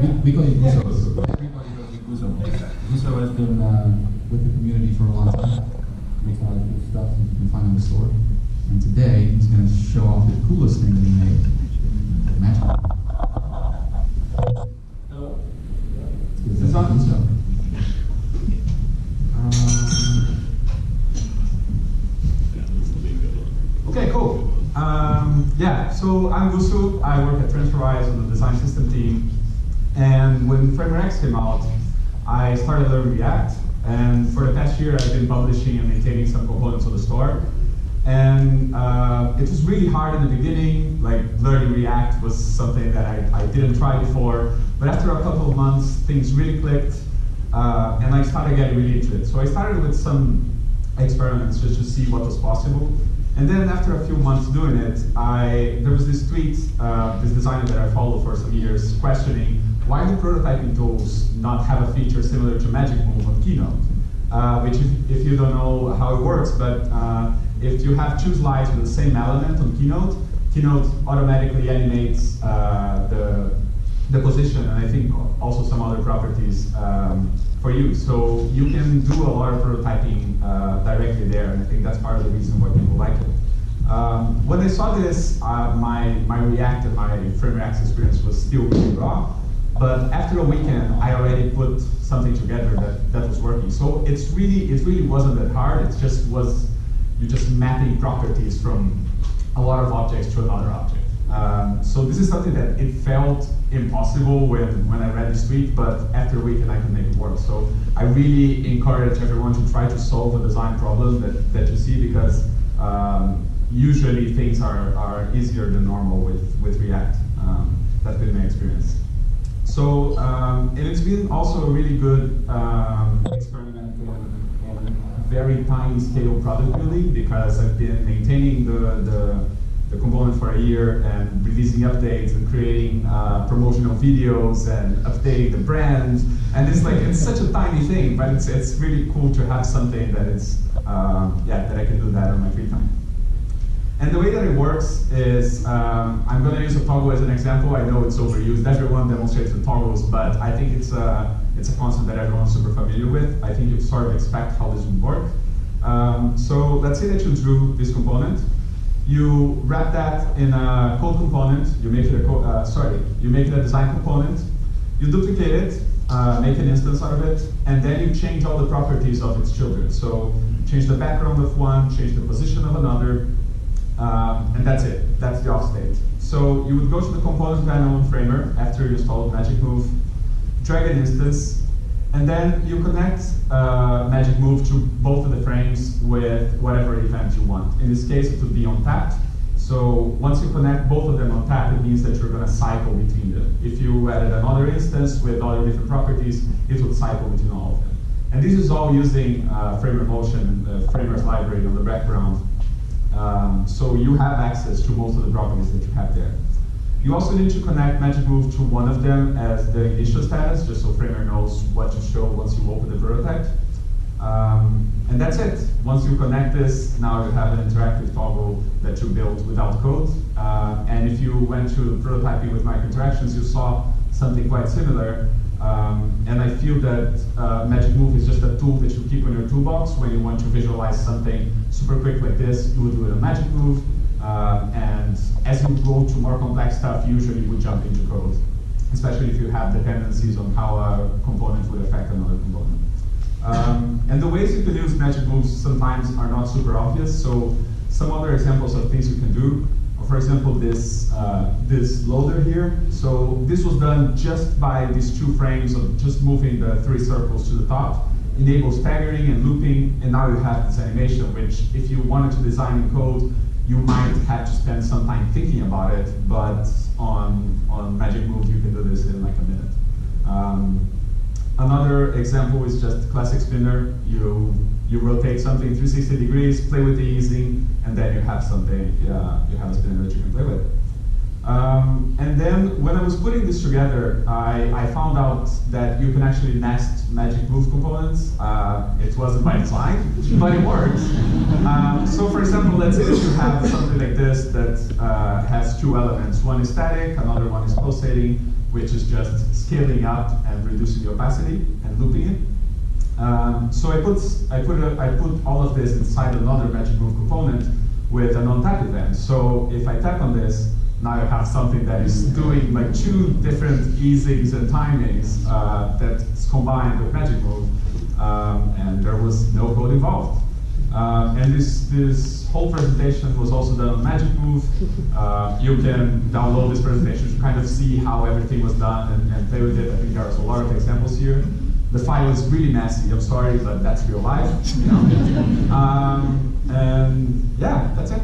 We call you Gusso. Everybody calls you Gusso. Gusso has been with the community for a long time. Makes a lot of cool stuff that you can find in the store. And today, he's going to show off the coolest thing that he made. Magic. Hello. Is this on? Gusso. Okay, cool. Yeah, so I'm Gusso. I work at TransferWise on the design system team. And when FramerX came out, I started learning React. And for the past year, I've been publishing and maintaining some components on the store. And it was really hard in the beginning. Like, learning React was something that I didn't try before. But after a couple of months, things really clicked. And I started getting really into it. So I started with some experiments just to see what was possible. And then after a few months doing it, there was this tweet, this designer that I followed for some years, questioning why do prototyping tools not have a feature similar to Magic Move on Keynote? Which, if you don't know how it works, but if you have two slides with the same element on Keynote, Keynote automatically animates the position, and I think also some other properties for you. So you can do a lot of prototyping directly there, and I think that's part of the reason why people like it. When I saw this, my React and my FramerX experience was still really raw, but after a weekend, I already put something together that was working. So it really wasn't that hard. It just was, you're just mapping properties from a lot of objects to another object. So this is something that it felt impossible when I read this tweet, but after a weekend I could make it work. So I really encourage everyone to try to solve a design problem that you see, because usually things are easier than normal with React. That's been my experience. So, and it's been also a really good experiment in very tiny scale product building, because I've been maintaining the component for a year and releasing updates and creating promotional videos and updating the brand. And it's such a tiny thing, but it's really cool to have something that is that I can do that on my free time. And the way that it works is, I'm going to use a toggle as an example. I know it's overused. Everyone demonstrates with toggles, but I think it's a concept that everyone's super familiar with. I think you sort of expect how this would work. So let's say that you drew this component. You wrap that in a code component. You make it you make it a design component. You duplicate it, make an instance out of it, and then you change all the properties of its children. So change the background of one, change the position of another, and that's it. That's the off state. So you would go to the component panel in Framer after you installed Magic Move, drag an instance, and then you connect Magic Move to both of the frames with whatever event you want. In this case, it would be on tap. So once you connect both of them on tap, it means that you're going to cycle between them. If you added another instance with other different properties, it would cycle between all of them. And this is all using Framer Motion, the Framer's library on the background. So you have access to most of the properties that you have there. You also need to connect Magic Move to one of them as the initial status, just so Framer knows what to show once you open the prototype. And that's it. Once you connect this, now you have an interactive toggle that you built without code. And if you went to prototyping with microinteractions, you saw something quite similar. And I feel that Magic Move is just a tool that you keep in your toolbox. When you want to visualize something super quick like this, you would do it on Magic Move. And as you go to more complex stuff, usually you would jump into code, especially if you have dependencies on how a component would affect another component. And the ways you can use Magic Moves sometimes are not super obvious. So some other examples of things you can do, for example, this loader here. So this was done just by these two frames of just moving the three circles to the top. Enables staggering and looping, and now you have this animation, which if you wanted to design in code, you might have to spend some time thinking about it, but on Magic Move, you can do this in like a minute. Another example is just classic spinner. You rotate something 360 degrees, play with the easing, and then you have something, you have a spinner that you can play with. And And then when I was putting this together, I found out that you can actually nest magic move components. It wasn't by design, but it works. So for example, let's say that you have something like this that has two elements. One is static, another one is pulsating, which is just scaling up and reducing the opacity and looping it. So I put all of this inside another magic move component with an on-tap event. So if I tap on this, now I have something that is doing like two different easings and timings that's combined with magic move, and there was no code involved. And this whole presentation was also done on Magic Move. You can download this presentation to kind of see how everything was done and play with it. I think there's a lot of examples here. The file is really messy. I'm sorry, but that's real life. You know? And yeah, that's it.